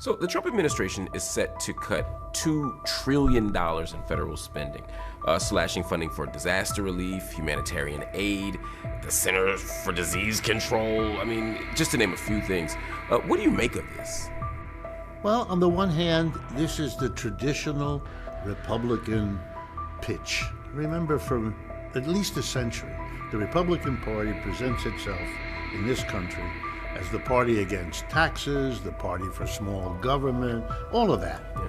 So the Trump administration is set to cut $2 trillion in federal spending, slashing funding for disaster relief, humanitarian aid, the Center for Disease Control. I mean, just to name a few things. What do you make of this? Well, on the one hand, this is the traditional Republican pitch. Remember, for at least a century, the Republican Party presents itself in this country as the party against taxes, the party for small government, all of that. Yeah.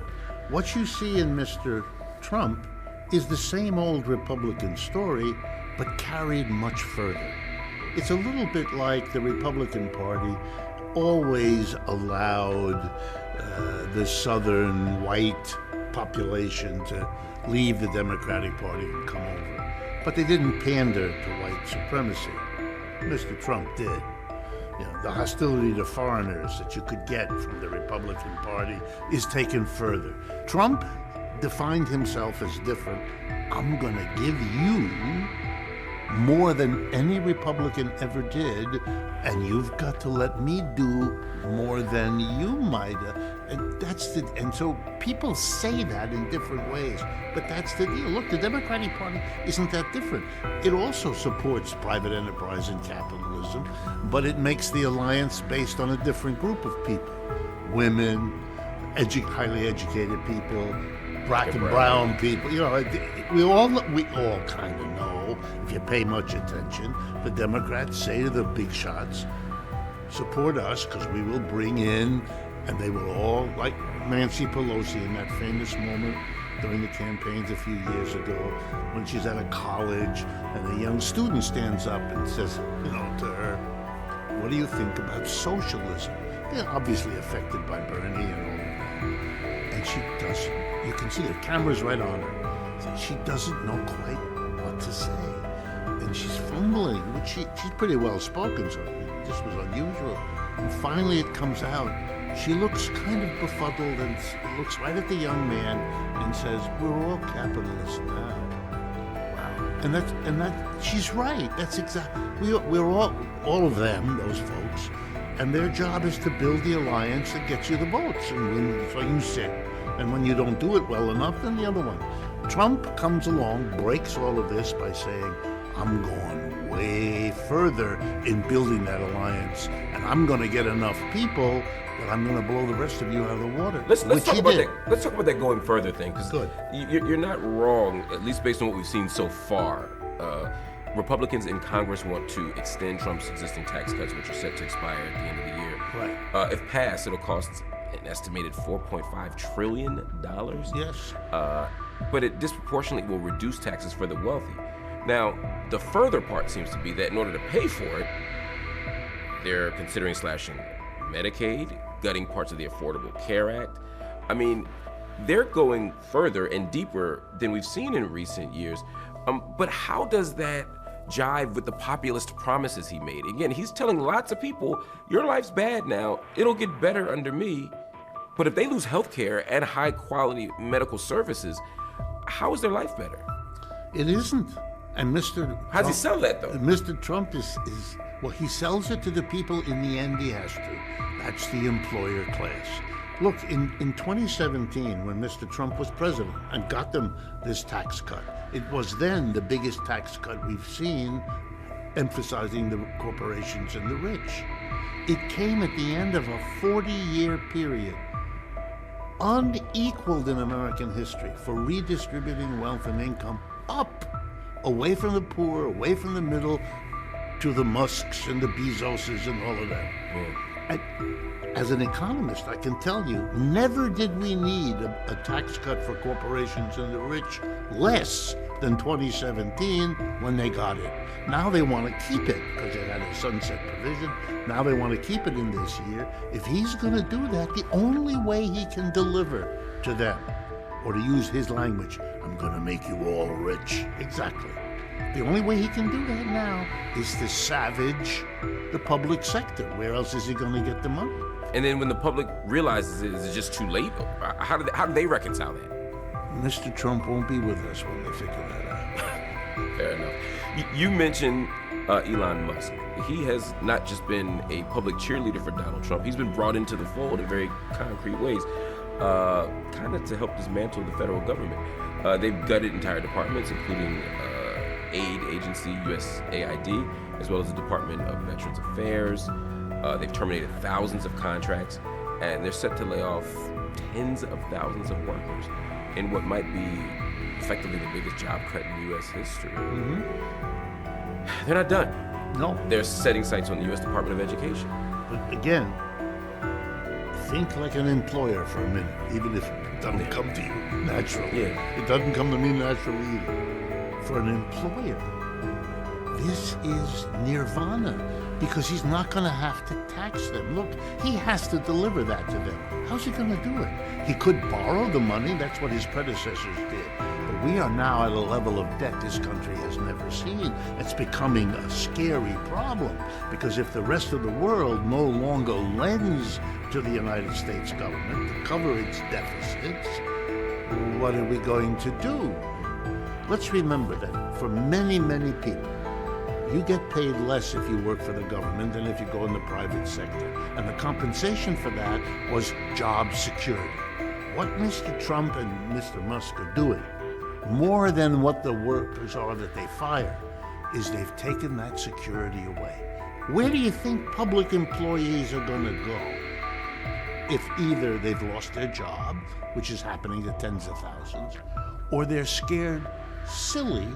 What you see in Mr. Trump is the same old Republican story, but carried much further. It's a little bit like the Republican Party always allowed the southern white population to leave the Democratic Party and come over. But they didn't pander to white supremacy. Mr. Trump did. You know, the hostility to foreigners that you could get from the Republican Party is taken further. Trump defined himself as different. I'm going to give you more than any Republican ever did, and you've got to let me do more than you might. And so people say that in different ways, but that's the deal. Look, the Democratic Party isn't that different. It also supports private enterprise and capitalism, but it makes the alliance based on a different group of people: women, highly educated people, black and brown people. You know, we all kind of know, if you pay much attention, the Democrats say to the big shots, support us because we will bring in, and they will all, like Nancy Pelosi in that famous moment during the campaigns a few years ago when she's at a college and a young student stands up and says, you know, to her, what do you think about socialism? They're obviously affected by Bernie and all of that. And she doesn't. You can see the camera's right on her. So she doesn't know quite what to say. And she's fumbling, which she's pretty well spoken, so this was unusual. And finally it comes out. She looks kind of befuddled and looks right at the young man and says, we're all capitalists now. Wow. And that she's right. That's exactly, we're all of them, those folks, and their job is to build the alliance that gets you the votes. And so you sit. And when you don't do it well enough, then the other one. Trump comes along, breaks all of this by saying, I'm going way further in building that alliance, and I'm going to get enough people that I'm going to blow the rest of you out of the water. Let's talk about that. Let's talk about that going further thing, because you're not wrong, at least based on what we've seen so far. Republicans in Congress want to extend Trump's existing tax cuts, which are set to expire at the end of the year. Right. If passed, it'll cost an estimated $4.5 trillion. Yes. But it disproportionately will reduce taxes for the wealthy. Now, the further part seems to be that in order to pay for it, they're considering slashing Medicaid, gutting parts of the Affordable Care Act. I mean, they're going further and deeper than we've seen in recent years. But how does that jive with the populist promises he made? Again, he's telling lots of people, your life's bad now, it'll get better under me. But if they lose health care and high quality medical services, how is their life better? It isn't. And how does he sell that, though? Mr. Trump is well, he sells it to the people. In the end, he has to. That's the employer class. Look, in 2017, when Mr. Trump was president and got them this tax cut, it was then the biggest tax cut we've seen, emphasizing the corporations and the rich. It came at the end of a 40-year period, unequaled in American history, for redistributing wealth and income up, away from the poor, away from the middle, to the Musks and the Bezoses and all of that. As an economist, I can tell you, never did we need a tax cut for corporations and the rich less than 2017 when they got it. Now they want to keep it because it had a sunset provision. Now they want to keep it in this year. If he's going to do that, the only way he can deliver to them, or to use his language, I'm going to make you all rich. Exactly. The only way he can do that now is to savage the public sector. Where else is he going to get the money? And then when the public realizes it, is it just too late? How do they reconcile that? Mr. Trump won't be with us when they figure that out. Fair enough. You mentioned Elon Musk. He has not just been a public cheerleader for Donald Trump, he's been brought into the fold in very concrete ways, kind of to help dismantle the federal government. They've gutted entire departments, including aid agency USAID, as well as the Department of Veterans Affairs. They've terminated thousands of contracts, and they're set to lay off tens of thousands of workers in what might be effectively the biggest job cut in U.S. history. They're not done. No. They're setting sights on the U.S. Department of Education. But again, think like an employer for a minute, even if it doesn't come to you naturally. Yeah. It doesn't come to me naturally either. For an employer, this is nirvana, because he's not going to have to tax them. Look, he has to deliver that to them. How's he going to do it? He could borrow the money. That's what his predecessors did. But we are now at a level of debt this country has never seen. It's becoming a scary problem, because if the rest of the world no longer lends to the United States government to cover its deficits, what are we going to do? Let's remember that for many, many people, you get paid less if you work for the government than if you go in the private sector. And the compensation for that was job security. What Mr. Trump and Mr. Musk are doing, more than what the workers are that they fire, is they've taken that security away. Where do you think public employees are going to go if either they've lost their job, which is happening to tens of thousands, or they're scared silly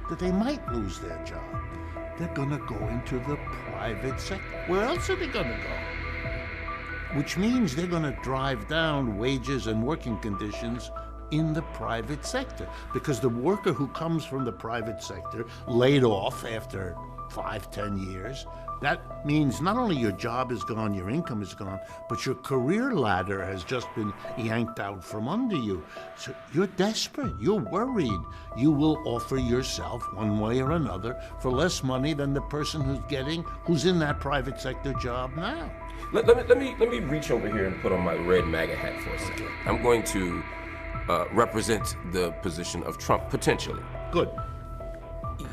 that they might lose their job? They're going to go into the private sector. Where else are they going to go? Which means they're going to drive down wages and working conditions in the private sector, because the worker who comes from the private sector, laid off after 5-10 years, that means not only your job is gone, your income is gone, but your career ladder has just been yanked out from under you. So you're desperate, you're worried. You will offer yourself one way or another for less money than the person who's in that private sector job now. Let me reach over here and put on my red MAGA hat for a second. I'm going to represent the position of Trump, potentially. Good.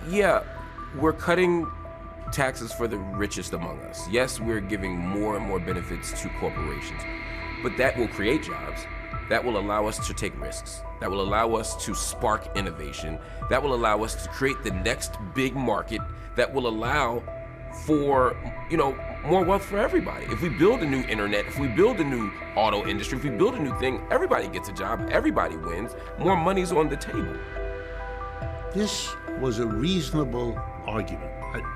Yeah, we're cutting taxes for the richest among us. Yes, we're giving more and more benefits to corporations, but that will create jobs. That will allow us to take risks. That will allow us to spark innovation. That will allow us to create the next big market that will allow for, more wealth for everybody. If we build a new internet, if we build a new auto industry, if we build a new thing, everybody gets a job, everybody wins, more money's on the table. This was a reasonable argument.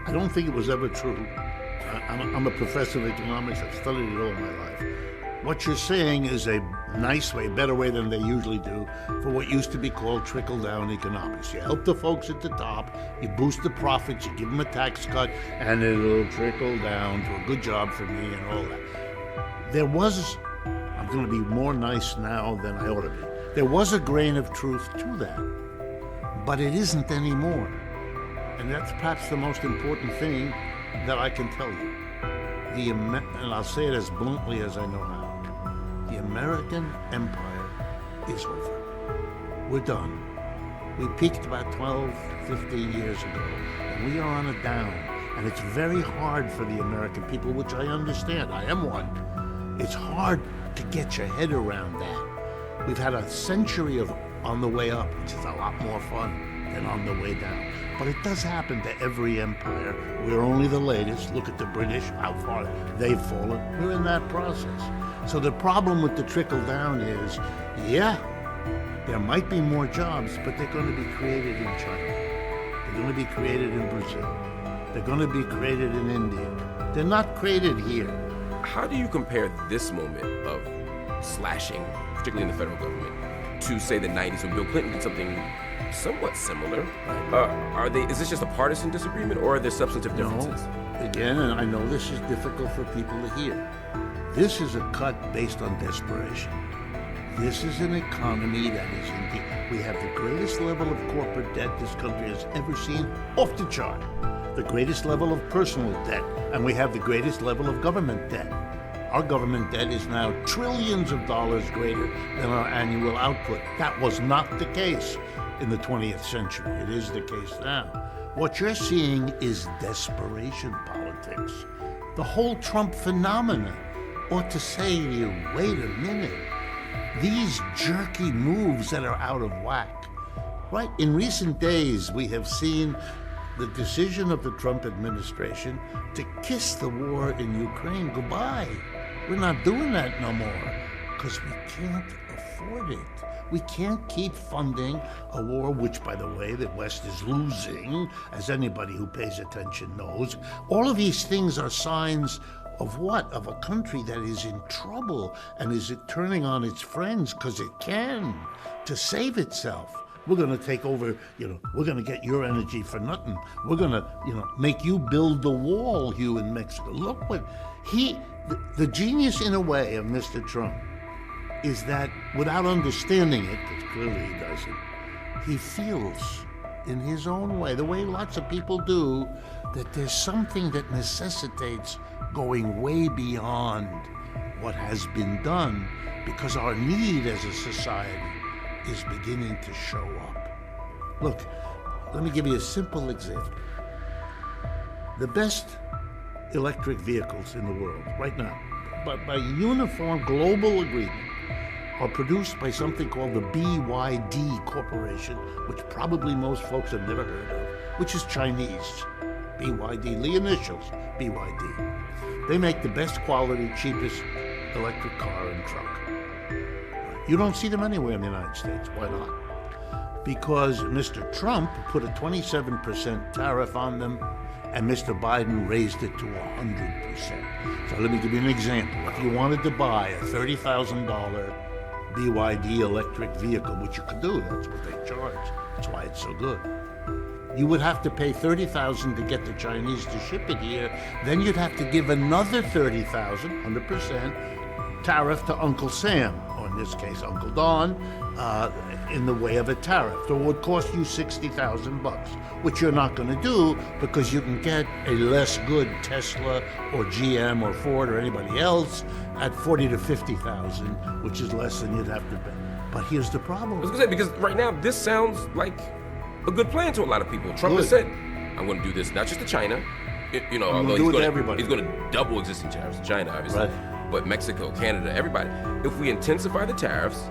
I don't think it was ever true. I'm a professor of economics. I've studied it all my life. What you're saying is a nice way, better way than they usually do, for what used to be called trickle-down economics. You help the folks at the top, you boost the profits, you give them a tax cut, and it'll trickle down to a good job for me and all that. I'm going to be more nice now than I ought to be. There was a grain of truth to that, but it isn't anymore. And that's perhaps the most important thing that I can tell you. And I'll say it as bluntly as I know how. The American empire is over. We're done. We peaked about 12, 15 years ago, and we are on a down. And it's very hard for the American people, which I understand. I am one. It's hard to get your head around that. We've had a century of on the way up, which is a lot more fun than on the way down. But it does happen to every empire. We're only the latest. Look at the British, how far they've fallen. We're in that process. So the problem with the trickle down is, there might be more jobs, but they're going to be created in China. They're going to be created in Brazil. They're going to be created in India. They're not created here. How do you compare this moment of slashing, particularly in the federal government, to say the 90s when Bill Clinton did something somewhat similar? Is this just a partisan disagreement, or are there substantive differences? No. Again, and I know this is difficult for people to hear. This is a cut based on desperation. This is an economy that is we have the greatest level of corporate debt this country has ever seen, off the chart. The greatest level of personal debt, and we have the greatest level of government debt. Our government debt is now trillions of dollars greater than our annual output. That was not the case in the 20th century. It is the case now. What you're seeing is desperation politics. The whole Trump phenomenon ought to say to you, wait a minute, these jerky moves that are out of whack. Right? In recent days, we have seen the decision of the Trump administration to kiss the war in Ukraine goodbye. We're not doing that no more because we can't afford it. We can't keep funding a war, which, by the way, the West is losing, as anybody who pays attention knows. All of these things are signs of what? Of a country that is in trouble and is turning on its friends because it can to save itself. We're going to take over, we're going to get your energy for nothing. We're going to, make you build the wall, you in Mexico. Look what the genius in a way of Mr. Trump is that without understanding it, because clearly he doesn't, he feels in his own way, the way lots of people do, that there's something that necessitates going way beyond what has been done because our need as a society is beginning to show up. Look, let me give you a simple example. The best electric vehicles in the world right now, by uniform global agreement, are produced by something called the BYD Corporation, which probably most folks have never heard of, which is Chinese. BYD, the initials, BYD. They make the best quality, cheapest electric car and truck. You don't see them anywhere in the United States. Why not? Because Mr. Trump put a 27% tariff on them, and Mr. Biden raised it to 100%. So let me give you an example. If you wanted to buy a $30,000 BYD electric vehicle, which you could do, that's what they charge. That's why it's so good. You would have to pay $30,000 to get the Chinese to ship it here. Then you'd have to give another $30,000, 100%, tariff to Uncle Sam, or in this case, Uncle Don, in the way of a tariff. So it would cost you $60,000, which you're not going to do because you can get a less good Tesla or GM or Ford or anybody else at $40,000 to $50,000, which is less than you'd have to pay. But here's the problem. I was going to say, because right now this sounds like a good plan to a lot of people. Trump has said, I'm going to do this not just to China, although he's going to double existing tariffs to China, obviously. Right. But Mexico, Canada, everybody. If we intensify the tariffs,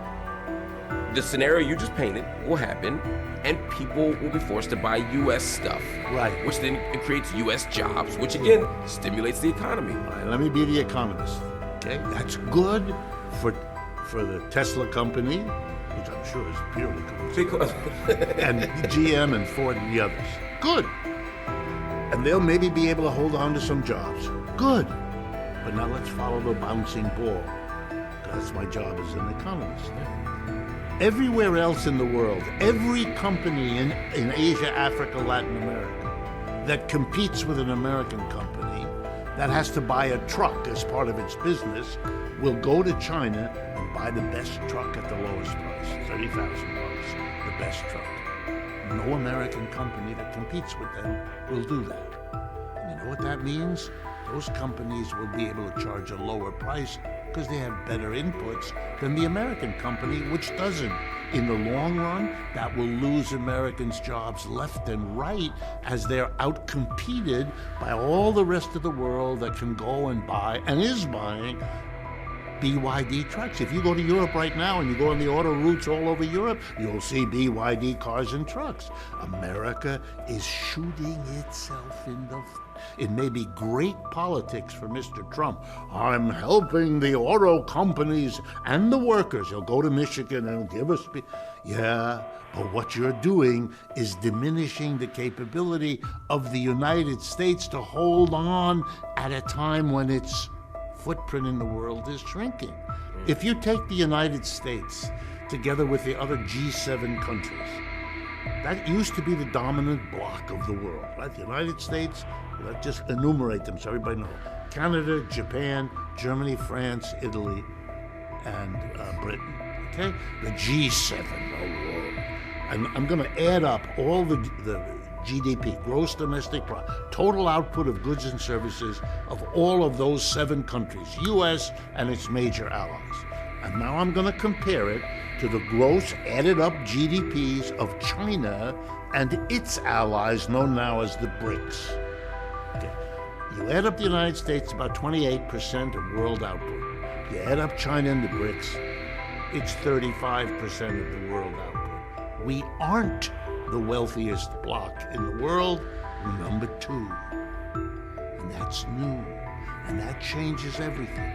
the scenario you just painted will happen, and people will be forced to buy U.S. stuff. Right. Which then it creates U.S. jobs, which again stimulates the economy. Right, let me be the economist. Okay, that's good for the Tesla company, which I'm sure is purely coincidental, and GM and Ford and the others. Good. And they'll maybe be able to hold on to some jobs. Good. But now let's follow the bouncing ball. That's my job as an economist. Everywhere else in the world, every company in Asia, Africa, Latin America that competes with an American company that has to buy a truck as part of its business will go to China and buy the best truck at the lowest price, $30,000, the best truck. No American company that competes with them will do that. And you know what that means? Those companies will be able to charge a lower price because they have better inputs than the American company, which doesn't. In the long run, that will lose Americans' jobs left and right as they're outcompeted by all the rest of the world that can go and buy, and is buying, BYD trucks. If you go to Europe right now and you go on the auto routes all over Europe, you'll see BYD cars and trucks. America is shooting itself in the... It may be great politics for Mr. Trump. I'm helping the auto companies and the workers. He'll go to Michigan and give us... Yeah, but what you're doing is diminishing the capability of the United States to hold on at a time when its footprint in the world is shrinking. If you take the United States together with the other G7 countries, that used to be the dominant bloc of the world, right? The United States, let's just enumerate them so everybody knows. Canada, Japan, Germany, France, Italy, and Britain, okay? The G7 world. And I'm going to add up all the GDP, gross domestic product, total output of goods and services of all of those 7 countries, U.S. and its major allies. And now I'm going to compare it to the gross added up GDPs of China and its allies, known now as the BRICS. Okay. You add up the United States, about 28% of world output. You add up China and the BRICS, it's 35% of the world output. We aren't the wealthiest bloc in the world, we're number 2. And that's new, and that changes everything.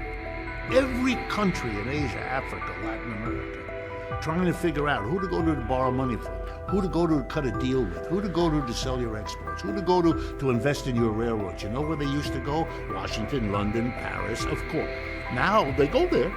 Every country in Asia, Africa, Latin America, trying to figure out who to go to borrow money from, who to go to cut a deal with, who to go to sell your exports, who to go to invest in your railroads. You know where they used to go? Washington, London, Paris, of course. Now they go there.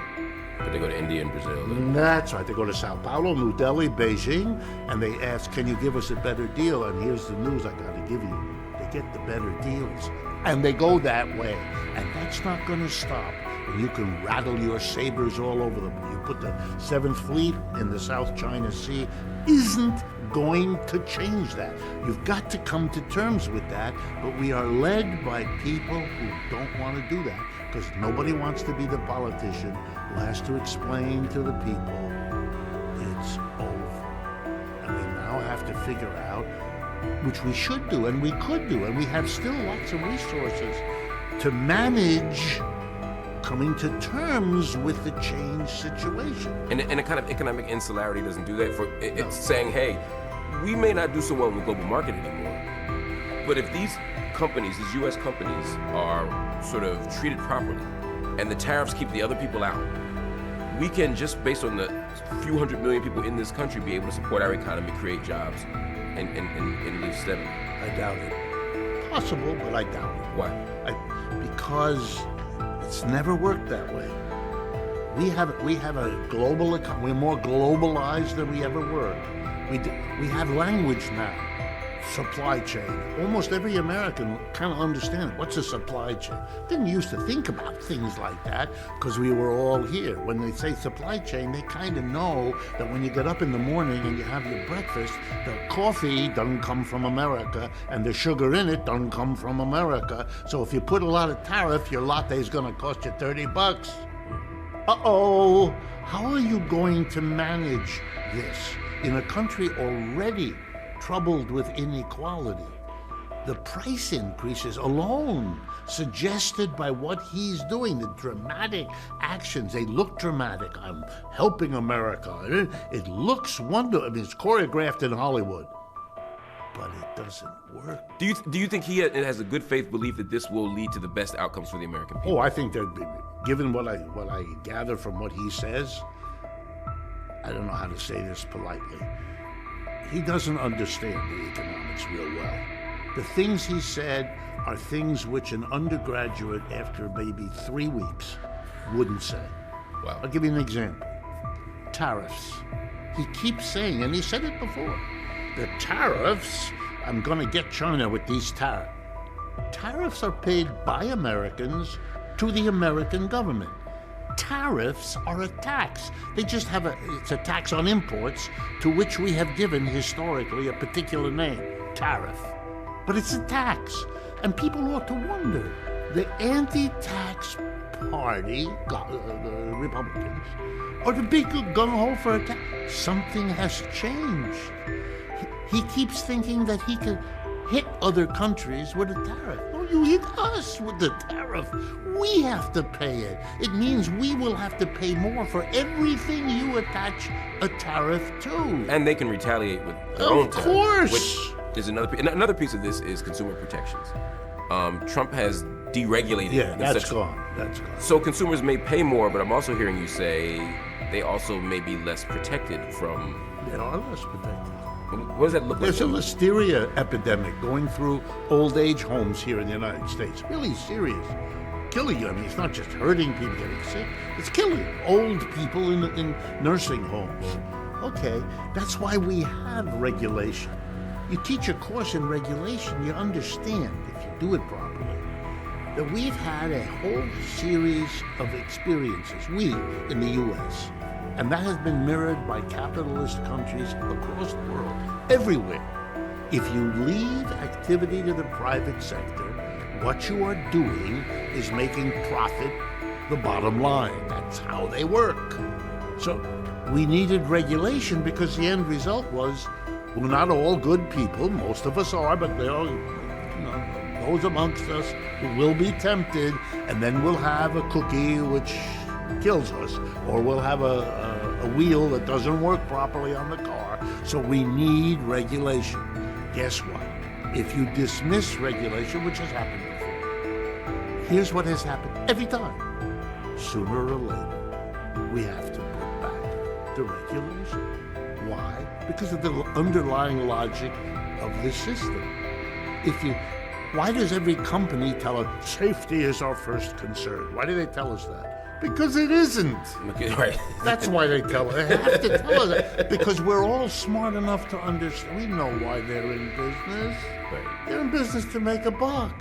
But they go to India and Brazil. That's right. They go to Sao Paulo, New Delhi, Beijing, and they ask, can you give us a better deal? And here's the news I got to give you. They get the better deals. And they go that way. And that's not going to stop. And you can rattle your sabers all over them. You put the 7th Fleet in the South China Sea. Isn't going to change that. You've got to come to terms with that, but we are led by people who don't want to do that, because nobody wants to be the politician who has to explain to the people it's over. And we now have to figure out, which we should do and we could do, and we have still lots of resources to manage coming to terms with the changed situation. And a kind of economic insularity doesn't do that. It's saying, hey, we may not do so well in the global market anymore, but if these companies, these U.S. companies, are sort of treated properly, and the tariffs keep the other people out, we can, just based on the few hundred million people in this country, be able to support our economy, create jobs, and live steadily. I doubt it. Possible, but I doubt it. Why? Because it's never worked that way. We have a global economy. We're more globalized than we ever were. We have language now. Supply chain. Almost every American kind of understands what's a supply chain. Didn't used to think about things like that because we were all here. When they say supply chain, they kind of know that when you get up in the morning and you have your breakfast, the coffee doesn't come from America and the sugar in it doesn't come from America. So if you put a lot of tariff, your latte is going to cost you $30. Uh-oh, how are you going to manage this in a country already troubled with inequality? The price increases alone, suggested by what he's doing, the dramatic actions, they look dramatic. I'm helping America. It looks wonderful. I mean, it's choreographed in Hollywood, but it doesn't work. Do you think he has a good faith belief that this will lead to the best outcomes for the American people? Oh, I think that, given what I gather from what he says, I don't know how to say this politely. He doesn't understand the economics real well. The things he said are things which an undergraduate after maybe 3 weeks wouldn't say. Wow. I'll give you an example. Tariffs. He keeps saying, and he said it before, the tariffs, I'm going to get China with these tariffs. Tariffs are paid by Americans to the American government. Tariffs are a tax. They just have it's a tax on imports to which we have given historically a particular name, tariff. But it's a tax. And people ought to wonder, the anti-tax party, the Republicans, are the big gung-ho for a tax. Something has changed. He keeps thinking that he can hit other countries with a tariff. No, you hit us with the tariff. We have to pay it. It means we will have to pay more for everything you attach a tariff to. And they can retaliate with their own tariff. Of course. Which is another piece of this is consumer protections. Trump has deregulated. Yeah, that's gone. So consumers may pay more, but I'm also hearing you say they also may be less protected from. They are less protected. What does that look like? There's a listeria epidemic going through old age homes here in the United States. Really serious. Killing you. I mean, it's not just hurting people getting sick. It's killing old people in nursing homes. Okay, that's why we have regulation. You teach a course in regulation, you understand, if you do it properly, that we've had a whole series of experiences, we in the U.S., and that has been mirrored by capitalist countries across the world, everywhere. If you leave activity to the private sector, what you are doing is making profit the bottom line. That's how they work. So we needed regulation because the end result was We're not all good people. Most of us are, but there are, those amongst us who will be tempted, and then we'll have a cookie which kills us, or we'll have a wheel that doesn't work properly on the car. So we need regulation. Guess what? If you dismiss regulation, which has happened before, here's what has happened every time. Sooner or later, we have to put back the regulation. Why? Because of the underlying logic of this system. Why does every company tell us safety is our first concern? Why do they tell us that? Because it isn't. Okay, right. That's why they tell us. They have to tell us that. Because we're all smart enough to understand. We know why they're in business. Right. They're in business to make a buck.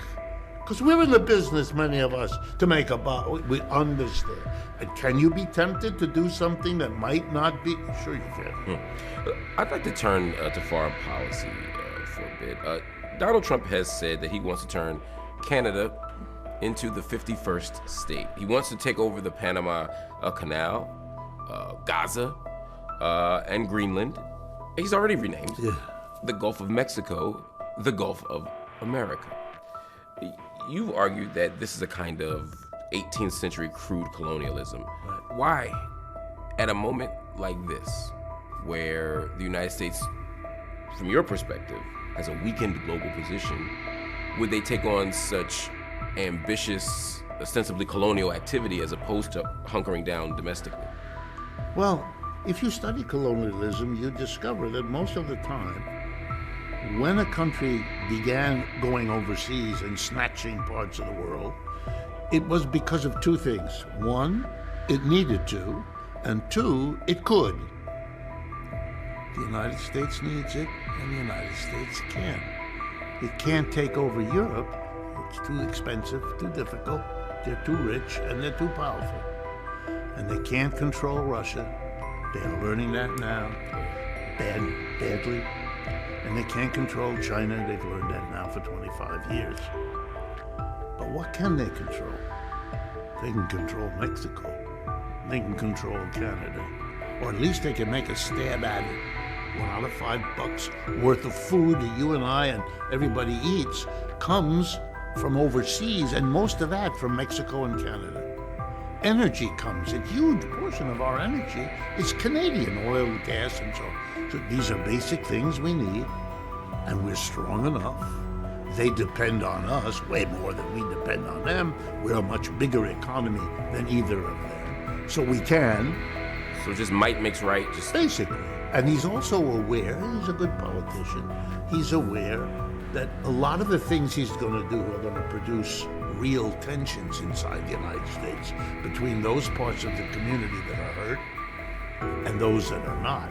Because we're in the business, many of us, to make a buck. We understand. And can you be tempted to do something that might not be? Sure you can. I'd like to turn to foreign policy for a bit. Donald Trump has said that he wants to turn Canada into the 51st state. He wants to take over the Panama Canal, Gaza, and Greenland. He's already renamed the Gulf of Mexico, the Gulf of America. You've argued that this is a kind of 18th century crude colonialism. Right. Why, at a moment like this, where the United States, from your perspective, has a weakened global position, would they take on such ambitious, ostensibly colonial activity as opposed to hunkering down domestically? Well, if you study colonialism, you discover that most of the time, when a country began going overseas and snatching parts of the world, it was because of two things. One, it needed to, and two, it could. The United States needs it, and the United States can. It can't take over Europe. It's too expensive, too difficult. They're too rich, and they're too powerful. And they can't control Russia. They're learning that now, badly. And they can't control China. They've learned that now for 25 years. But what can they control? They can control Mexico. They can control Canada. Or at least they can make a stab at it. $1 out of $5 worth of food that you and I and everybody eats comes from overseas, and most of that from Mexico and Canada. Energy comes. A huge portion of our energy is Canadian oil, gas, and so on. So these are basic things we need, and we're strong enough. They depend on us way more than we depend on them. We're a much bigger economy than either of them. So we can. So just might makes right, just basically. And he's also aware, he's a good politician, he's aware that a lot of the things he's going to do are going to produce real tensions inside the United States between those parts of the community that are hurt and those that are not.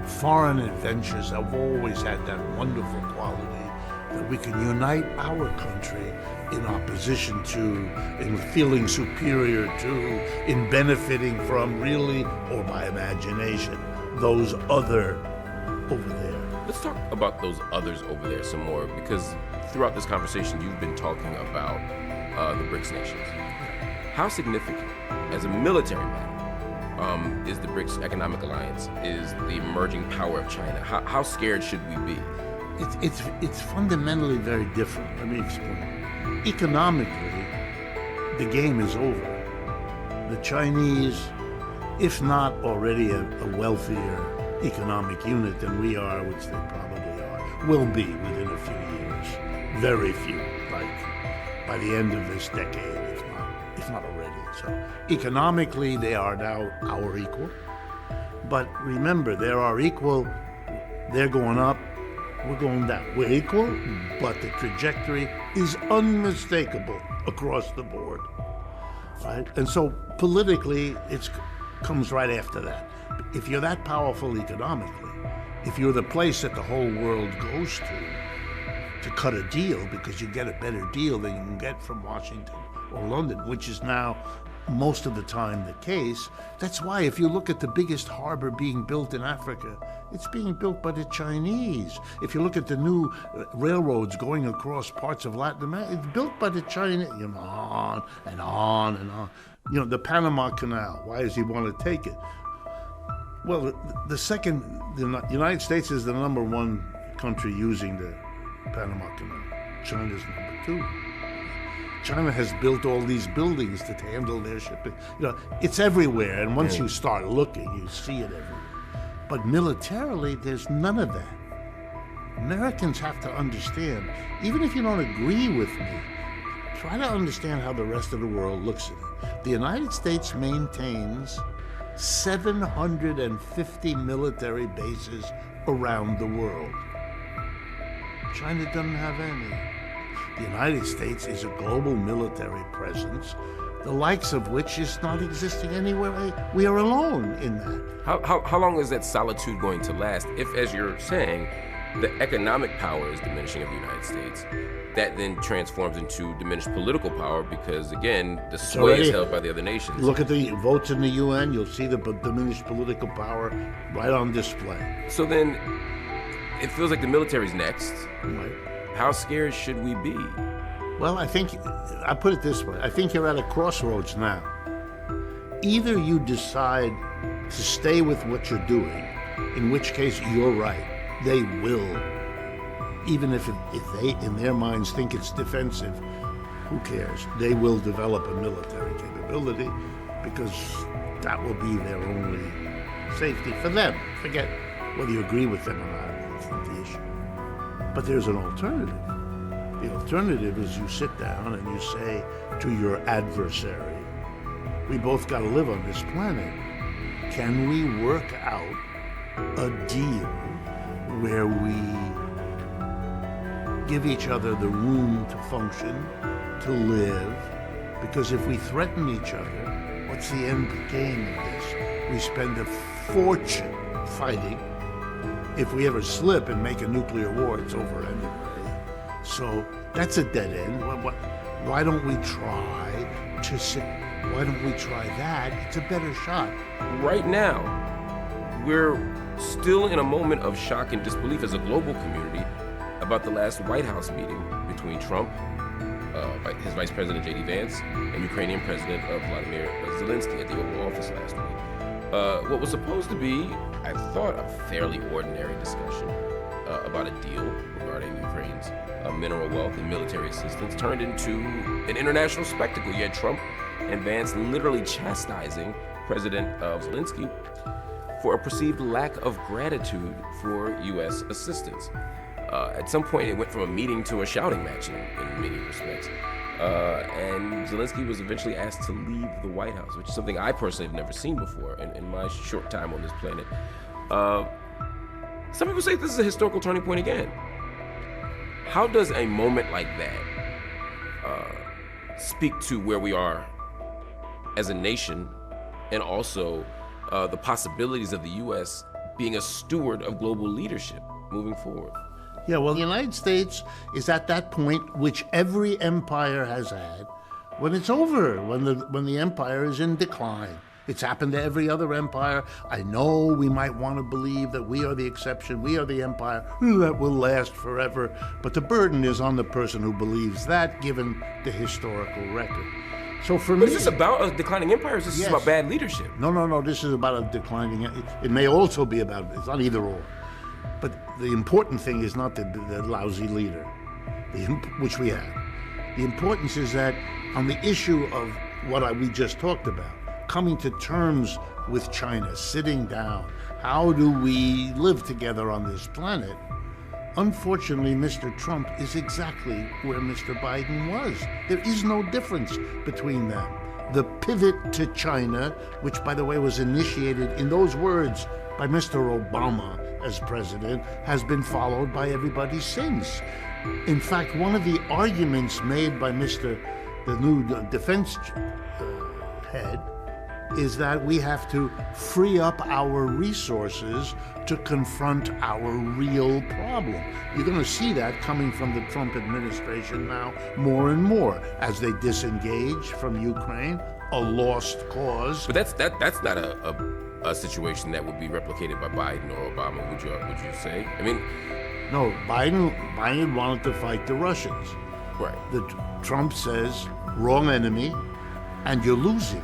Foreign adventures have always had that wonderful quality that we can unite our country in opposition to, in feeling superior to, in benefiting from, really, or by imagination, those other over there. Let's talk about those others over there some more, because throughout this conversation you've been talking about the BRICS nations. How significant, as a military matter, is the BRICS economic alliance, is the emerging power of China? How scared should we be? It's fundamentally very different. Let me explain. Economically, the game is over. The Chinese, if not already a wealthier economic unit than we are, which they probably are, will be within a few years. Very few, like by the end of this decade, if not already. So economically, they are now our equal. But remember, they're our equal. They're going up. We're going down. We're equal, but the trajectory is unmistakable across the board, right? And so politically, it comes right after that. If you're that powerful economically, if you're the place that the whole world goes to cut a deal because you get a better deal than you can get from Washington or London, which is now most of the time the case. That's why if you look at the biggest harbor being built in Africa, it's being built by the Chinese. If you look at the new railroads going across parts of Latin America, it's built by the Chinese, on and on and on. The Panama Canal, why does he want to take it? Well, the United States is the number one country using the Panama Canal. China's number two. China has built all these buildings to handle their shipping. It's everywhere, and once you start looking, you see it everywhere. But militarily, there's none of that. Americans have to understand, even if you don't agree with me, try to understand how the rest of the world looks at it. The United States maintains 750 military bases around the world. China doesn't have any. The United States is a global military presence, the likes of which is not existing anywhere. We are alone in that. How long is that solitude going to last if, as you're saying, the economic power is diminishing of the United States? That then transforms into diminished political power because, again, the sway is held by the other nations. Look at the votes in the UN, you'll see the diminished political power right on display. So then, it feels like the military's next. Right. How scared should we be? Well, I put it this way. I think you're at a crossroads now. Either you decide to stay with what you're doing, in which case you're right. They will. Even if they, in their minds, think it's defensive, who cares? They will develop a military capability because that will be their only safety for them. Forget whether you agree with them or not. That's not the issue. But there's an alternative. The alternative is you sit down and you say to your adversary, we both got to live on this planet. Can we work out a deal where we give each other the room to function, to live? Because if we threaten each other, what's the end game of this? We spend a fortune fighting. If we ever slip and make a nuclear war, it's over anyway. So that's a dead end. Why don't we try that? It's a better shot. Right now, we're still in a moment of shock and disbelief as a global community about the last White House meeting between Trump, his Vice President J.D. Vance, and Ukrainian President Vladimir Zelensky at the Oval Office last week. What was supposed to be, I thought, a fairly ordinary discussion about a deal regarding Ukraine's mineral wealth and military assistance turned into an international spectacle. You had Trump and Vance literally chastising President Zelensky for a perceived lack of gratitude for U.S. assistance. At some point, it went from a meeting to a shouting match in many respects. And Zelensky was eventually asked to leave the White House, which is something I personally have never seen before in my short time on this planet. Some people say this is a historical turning point again. How does a moment like that speak to where we are as a nation and also the possibilities of the U.S. being a steward of global leadership moving forward? Yeah, well, the United States is at that point which every empire has had when it's over, when the empire is in decline. It's happened to every other empire. I know we might want to believe that we are the exception, we are the empire that will last forever, but the burden is on the person who believes that, given the historical record. So for me, is this about a declining empire, or is this about bad leadership? No, this is about a declining, it may also be about, it's not either or. But the important thing is not the lousy leader, which we have. The importance is that on the issue of what we just talked about, coming to terms with China, sitting down, how do we live together on this planet? Unfortunately, Mr. Trump is exactly where Mr. Biden was. There is no difference between them. The pivot to China, which, by the way, was initiated in those words by Mr. Obama as president, has been followed by everybody since. In fact, one of the arguments made by the new defense head, is that we have to free up our resources to confront our real problem. You're going to see that coming from the Trump administration now more and more as they disengage from Ukraine, a lost cause. But that's not a situation that would be replicated by Biden or Obama, would you say? I mean, no, Biden wanted to fight the Russians. Right. Trump says, wrong enemy, and you're losing.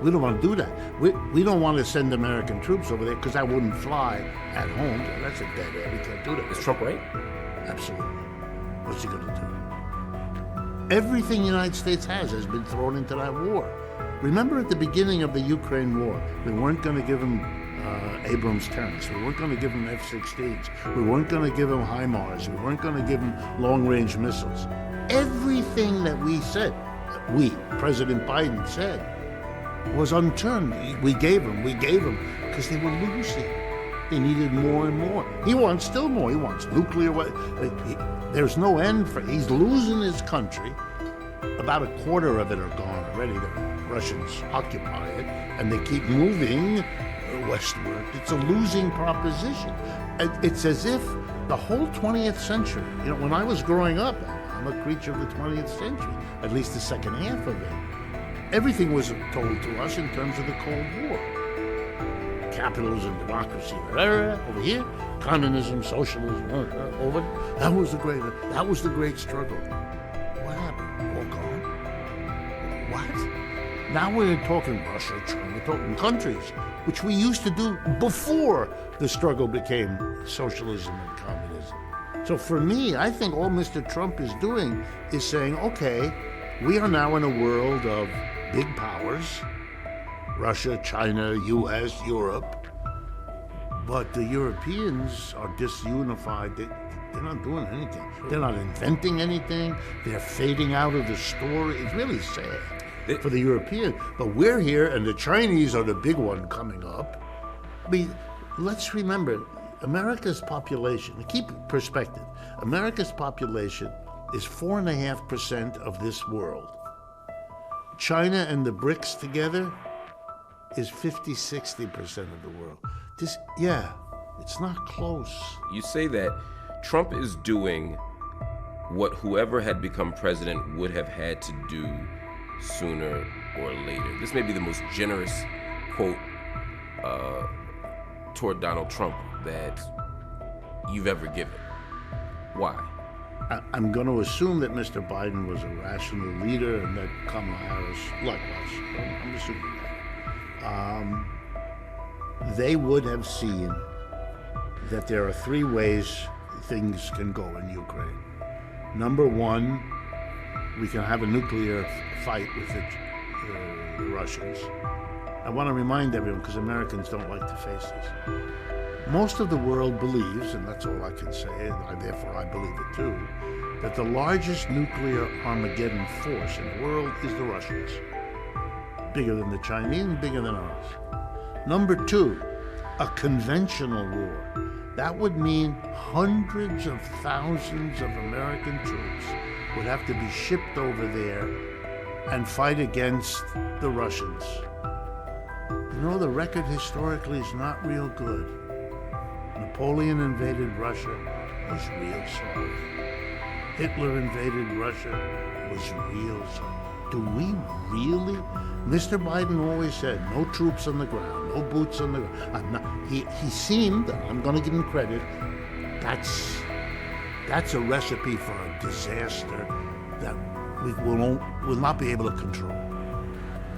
We don't want to do that. We don't want to send American troops over there because that wouldn't fly at home. That's a dead end. We can't do that. Is Trump right? Absolutely. What's he going to do? Everything the United States has been thrown into that war. Remember at the beginning of the Ukraine war, we weren't going to give him Abrams tanks. We weren't going to give him F-16s. We weren't going to give him HIMARS. We weren't going to give him long-range missiles. Everything that we said, President Biden said, was unturned. We gave them, because they were losing. They needed more and more. He wants still more. He wants nuclear. There's no end for. He's losing his country. About a quarter of it are gone already. The Russians occupy it, and they keep moving westward. It's a losing proposition. It's as if the whole 20th century. When I was growing up, I'm a creature of the 20th century. At least the second half of it. Everything was told to us in terms of the Cold War. Capitalism, democracy, over here. Communism, socialism, over. That was the great struggle. What happened? All gone. What? Now we're talking Russia, China, we're talking countries, which we used to do before the struggle became socialism and communism. So for me, I think all Mr. Trump is doing is saying, okay, we are now in a world of big powers, Russia, China, US, Europe, but the Europeans are disunified. They're not doing anything. They're not inventing anything. They're fading out of the story. It's really sad for the Europeans. But we're here, and the Chinese are the big one coming up. I mean, let's remember, America's population, keep perspective, America's population is 4.5% of this world. China and the BRICS together is 50-60% of the world. It's not close. You say that Trump is doing what whoever had become president would have had to do sooner or later. This may be the most generous quote toward Donald Trump that you've ever given. Why? I'm going to assume that Mr. Biden was a rational leader and that Kamala Harris likewise. I'm assuming that. They would have seen that there are three ways things can go in Ukraine. Number one, we can have a nuclear fight with the Russians. I want to remind everyone, because Americans don't like to face this. Most of the world believes, and that's all I can say, and therefore I believe it too, that the largest nuclear Armageddon force in the world is the Russians. Bigger than the Chinese and bigger than ours. Number two, a conventional war. That would mean hundreds of thousands of American troops would have to be shipped over there and fight against the Russians. The record historically is not real good. Napoleon invaded Russia, was real sorry. Hitler invaded Russia, was real sorry. Do we really? Mr. Biden always said, no troops on the ground, no boots on the ground. He seemed, I'm going to give him credit, that's a recipe for a disaster that we will not be able to control.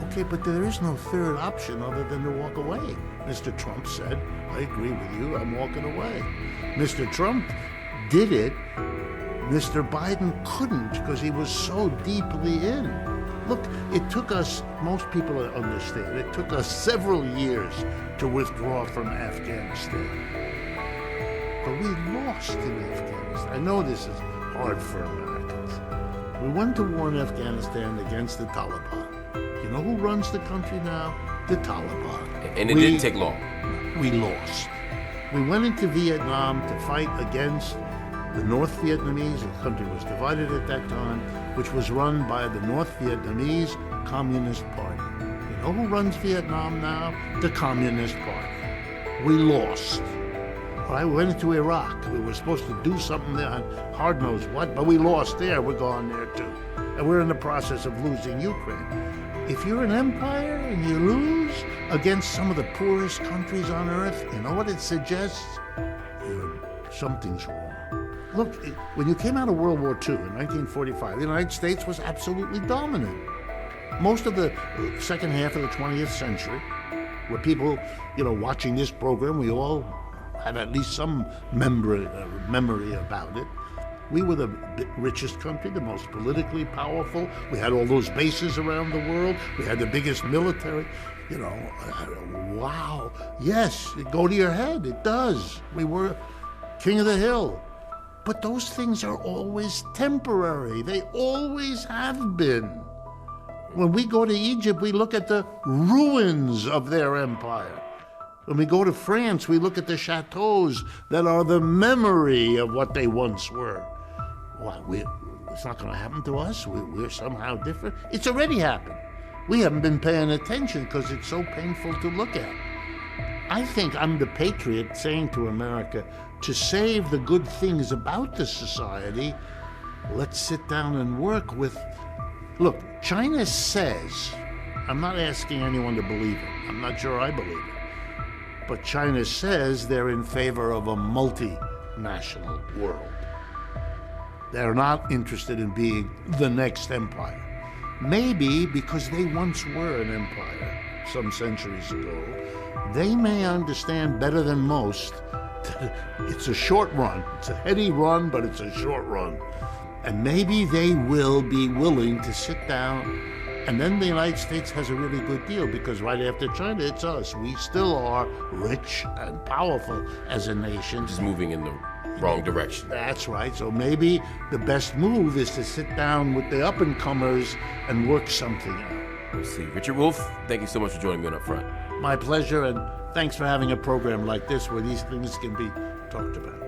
Okay, but there is no third option other than to walk away. Mr. Trump said, I agree with you, I'm walking away. Mr. Trump did it. Mr. Biden couldn't because he was so deeply in. Look, it took us, most people understand, it took us several years to withdraw from Afghanistan. But we lost in Afghanistan. I know this is hard for Americans. We went to war in Afghanistan against the Taliban. You know who runs the country now? The Taliban. And it didn't take long. We lost. We went into Vietnam to fight against the North Vietnamese. The country was divided at that time, which was run by the North Vietnamese Communist Party. You know who runs Vietnam now? The Communist Party. We lost. I went into Iraq. We were supposed to do something there, hard knows what, but we lost there. We're gone there too. And we're in the process of losing Ukraine. If you're an empire and you lose against some of the poorest countries on earth, you know what it suggests? Something's wrong. Look, when you came out of World War II in 1945, the United States was absolutely dominant. Most of the second half of the 20th century, where people, watching this program, we all have at least some memory about it. We were the richest country, the most politically powerful. We had all those bases around the world. We had the biggest military. Wow. Yes, it go to your head. It does. We were king of the hill. But those things are always temporary. They always have been. When we go to Egypt, we look at the ruins of their empire. When we go to France, we look at the chateaus that are the memory of what they once were. It's not going to happen to us. We're somehow different. It's already happened. We haven't been paying attention because it's so painful to look at. I think I'm the patriot saying to America, to save the good things about the society, let's sit down and work with... Look, China says, I'm not asking anyone to believe it. I'm not sure I believe it. But China says they're in favor of a multinational world. They're not interested in being the next empire. Maybe because they once were an empire some centuries ago, they may understand better than most that it's a short run. It's a heady run, but it's a short run. And maybe they will be willing to sit down, and then the United States has a really good deal, because right after China, it's us. We still are rich and powerful as a nation. Just moving in the wrong direction. That's right. So maybe the best move is to sit down with the up-and-comers and work something out. We'll see. Richard Wolff, thank you so much for joining me on Up Front. My pleasure, and thanks for having a program like this where these things can be talked about.